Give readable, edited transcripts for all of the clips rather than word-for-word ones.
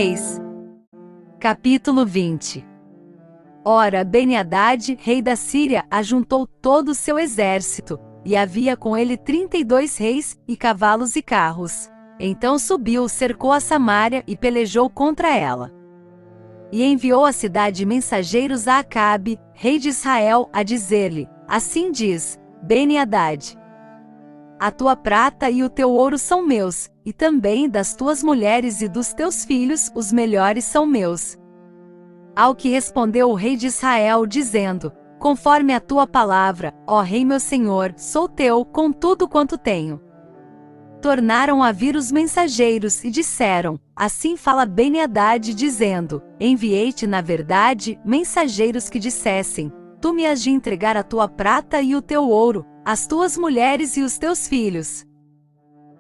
Reis. Capítulo 20. Ora, Ben-Hadad, rei da Síria, ajuntou todo o seu exército, e havia com ele 32 reis, e cavalos e carros. Então subiu, cercou a Samaria e pelejou contra ela. E enviou à cidade mensageiros a Acabe, rei de Israel, a dizer-lhe: Assim diz Ben-Hadad: A tua prata e o teu ouro são meus, e também das tuas mulheres e dos teus filhos os melhores são meus. Ao que respondeu o rei de Israel, dizendo: Conforme a tua palavra, ó rei meu senhor, sou teu, com tudo quanto tenho. Tornaram a vir os mensageiros e disseram: Assim fala Ben-Hadad, dizendo: Enviei-te na verdade mensageiros que dissessem: Tu me has de entregar a tua prata e o teu ouro, as tuas mulheres e os teus filhos.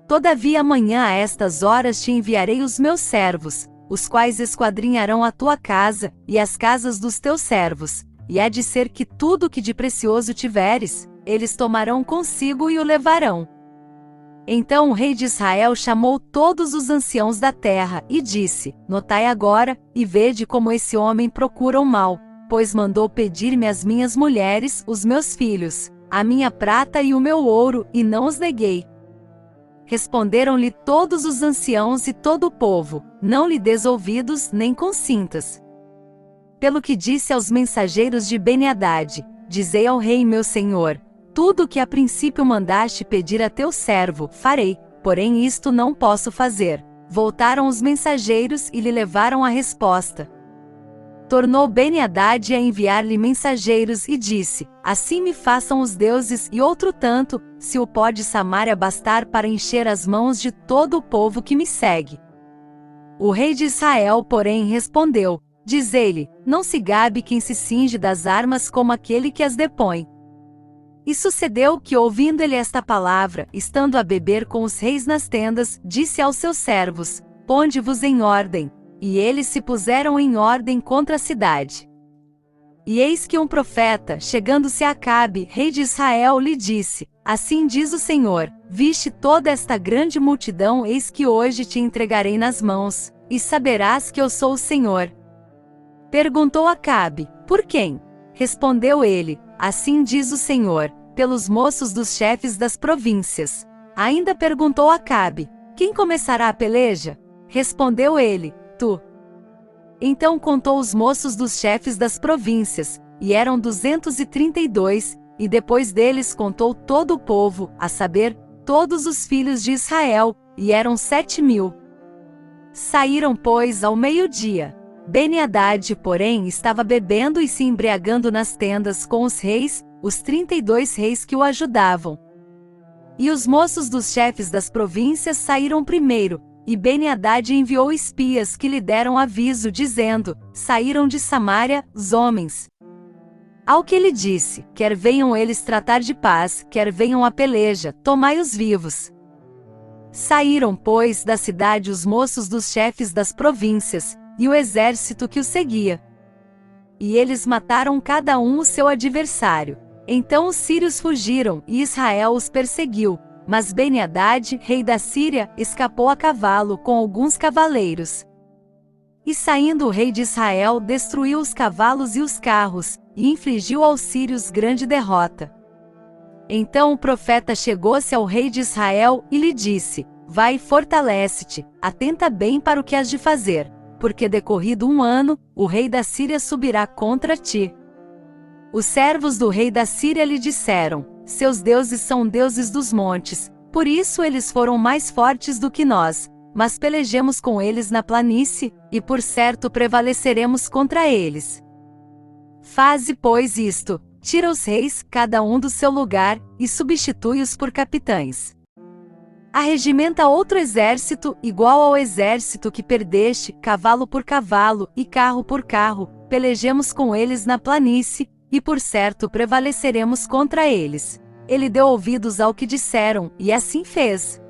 Todavia amanhã a estas horas te enviarei os meus servos, os quais esquadrinharão a tua casa, e as casas dos teus servos, e há de ser que tudo que de precioso tiveres, eles tomarão consigo e o levarão. Então o rei de Israel chamou todos os anciãos da terra, e disse: Notai agora, e vede como esse homem procura o mal, pois mandou pedir-me as minhas mulheres, os meus filhos, a minha prata e o meu ouro, e não os neguei. Responderam-lhe todos os anciãos e todo o povo: Não lhe des ouvidos, nem consintas. Pelo que disse aos mensageiros de Ben-Hadad: Dizei ao rei meu senhor: Tudo o que a princípio mandaste pedir a teu servo, farei, porém isto não posso fazer. Voltaram os mensageiros e lhe levaram a resposta. Tornou Ben-Hadad a enviar-lhe mensageiros e disse: Assim me façam os deuses e outro tanto, se o pó de Samaria bastar para encher as mãos de todo o povo que me segue. O rei de Israel, porém, respondeu: Dizei-lhe: Não se gabe quem se cinge das armas como aquele que as depõe. E sucedeu que, ouvindo ele esta palavra, estando a beber com os reis nas tendas, disse aos seus servos: Ponde-vos em ordem. E eles se puseram em ordem contra a cidade. E eis que um profeta, chegando-se a Acabe, rei de Israel, lhe disse: Assim diz o Senhor: Viste toda esta grande multidão, eis que hoje te entregarei nas mãos, e saberás que eu sou o Senhor. Perguntou Acabe: Por quem? Respondeu ele: Assim diz o Senhor: Pelos moços dos chefes das províncias. Ainda perguntou Acabe: Quem começará a peleja? Respondeu ele: Tu. Então contou os moços dos chefes das províncias, e eram 232, e depois deles contou todo o povo, a saber, todos os filhos de Israel, e eram 7.000. Saíram, pois, ao meio-dia. Ben-Hadad, porém, estava bebendo e se embriagando nas tendas com os reis, os 32 reis que o ajudavam. E os moços dos chefes das províncias saíram primeiro, e Ben-Hadad enviou espias que lhe deram aviso, dizendo: Saíram de Samaria, os homens. Ao que ele disse: Quer venham eles tratar de paz, quer venham a peleja, tomai-os vivos. Saíram, pois, da cidade os moços dos chefes das províncias, e o exército que o seguia. E eles mataram cada um o seu adversário. Então os sírios fugiram, e Israel os perseguiu. Mas Ben-Hadad, rei da Síria, escapou a cavalo com alguns cavaleiros. E saindo o rei de Israel, destruiu os cavalos e os carros, e infligiu aos sírios grande derrota. Então o profeta chegou-se ao rei de Israel e lhe disse: Vai e fortalece-te, atenta bem para o que has de fazer, porque decorrido um ano, o rei da Síria subirá contra ti. Os servos do rei da Síria lhe disseram: Seus deuses são deuses dos montes, por isso eles foram mais fortes do que nós, mas pelejemos com eles na planície, e por certo prevaleceremos contra eles. Faze, pois, isto: tira os reis, cada um do seu lugar, e substitui-os por capitães. Arregimenta outro exército, igual ao exército que perdeste, cavalo por cavalo, e carro por carro, pelejemos com eles na planície, e por certo prevaleceremos contra eles. Ele deu ouvidos ao que disseram, e assim fez.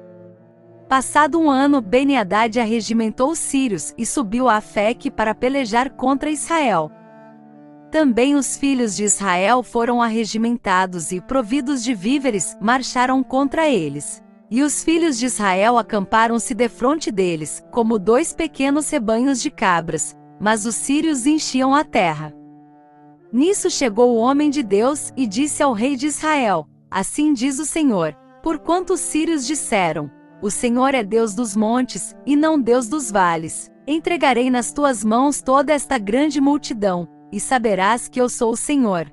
Passado um ano, Ben-Hadad arregimentou os sírios, e subiu a Afeque para pelejar contra Israel. Também os filhos de Israel foram arregimentados e, providos de víveres, marcharam contra eles. E os filhos de Israel acamparam-se defronte deles, como 2 pequenos rebanhos de cabras, mas os sírios enchiam a terra. Nisso chegou o homem de Deus e disse ao rei de Israel: Assim diz o Senhor, porquanto os sírios disseram: O Senhor é Deus dos montes, e não Deus dos vales. Entregarei nas tuas mãos toda esta grande multidão, e saberás que eu sou o Senhor.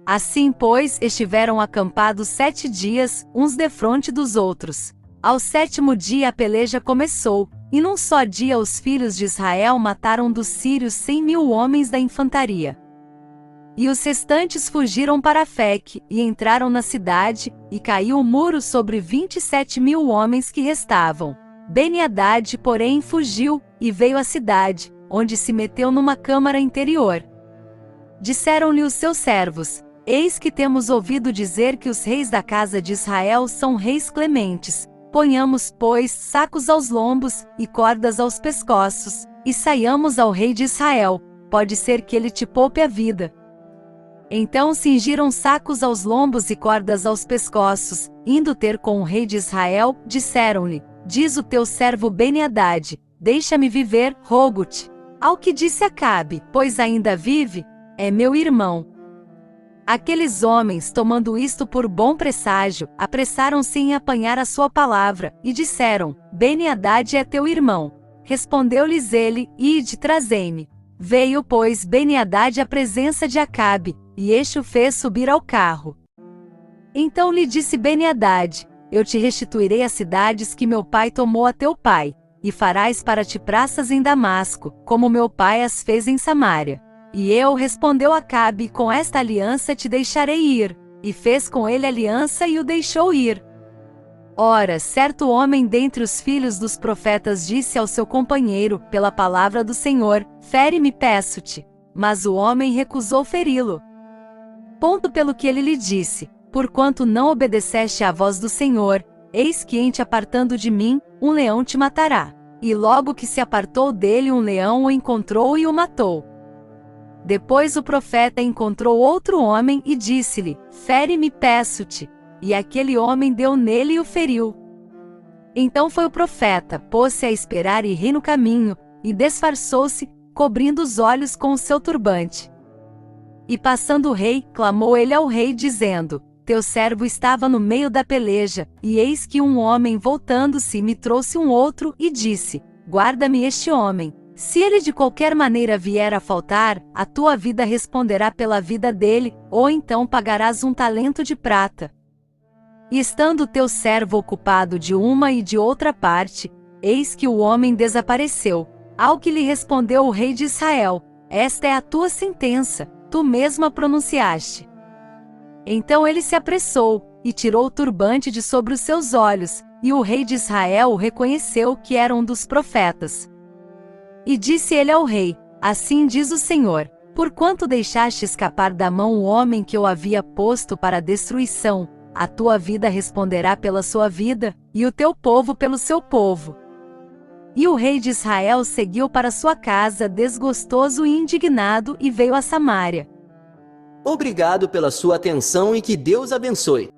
Assim, pois, estiveram acampados 7 dias, uns defronte dos outros. Ao 7º dia a peleja começou, e num só dia os filhos de Israel mataram dos sírios 100.000 homens da infantaria. E os restantes fugiram para Afec, e entraram na cidade, e caiu o muro sobre 27.000 homens que restavam. Beni-Hadad, porém, fugiu, e veio à cidade, onde se meteu numa câmara interior. Disseram-lhe os seus servos: Eis que temos ouvido dizer que os reis da casa de Israel são reis clementes. Ponhamos, pois, sacos aos lombos, e cordas aos pescoços, e saiamos ao rei de Israel, pode ser que ele te poupe a vida. Então cingiram sacos aos lombos e cordas aos pescoços, indo ter com o rei de Israel, disseram-lhe: Diz o teu servo Beni-Hadad: Deixa-me viver, rogo-te. Ao que disse Acabe: Pois ainda vive, é meu irmão. Aqueles homens, tomando isto por bom presságio, apressaram-se em apanhar a sua palavra, e disseram: Beni-Hadad é teu irmão. Respondeu-lhes ele: Ide, trazei-me. Veio, pois, Beni-Hadad à presença de Acabe, e este o fez subir ao carro. Então lhe disse Beni-Hadad: Eu te restituirei as cidades que meu pai tomou a teu pai, e farás para ti praças em Damasco, como meu pai as fez em Samária. E eu, respondeu Acabe, com esta aliança te deixarei ir. E fez com ele aliança e o deixou ir. Ora, certo homem dentre os filhos dos profetas disse ao seu companheiro, pela palavra do Senhor: Fere-me, peço-te. Mas o homem recusou feri-lo. Ponto pelo que ele lhe disse: Porquanto não obedeceste à voz do Senhor, eis que em te apartando de mim, um leão te matará. E logo que se apartou dele um leão o encontrou e o matou. Depois o profeta encontrou outro homem e disse-lhe: Fere-me, peço-te. E aquele homem deu nele e o feriu. Então foi o profeta, pôs-se a esperar e ri no caminho, e disfarçou-se, cobrindo os olhos com o seu turbante. E passando o rei, clamou ele ao rei dizendo: Teu servo estava no meio da peleja, e eis que um homem voltando-se me trouxe um outro e disse: Guarda-me este homem. Se ele de qualquer maneira vier a faltar, a tua vida responderá pela vida dele, ou então pagarás 1 talento de prata. E estando teu servo ocupado de uma e de outra parte, eis que o homem desapareceu. Ao que lhe respondeu o rei de Israel: Esta é a tua sentença, tu mesma pronunciaste. Então ele se apressou, e tirou o turbante de sobre os seus olhos, e o rei de Israel o reconheceu que era um dos profetas. E disse ele ao rei: Assim diz o Senhor: Porquanto deixaste escapar da mão o homem que eu havia posto para a destruição, a tua vida responderá pela sua vida, e o teu povo pelo seu povo. E o rei de Israel seguiu para sua casa desgostoso e indignado e veio a Samária. Obrigado pela sua atenção e que Deus abençoe.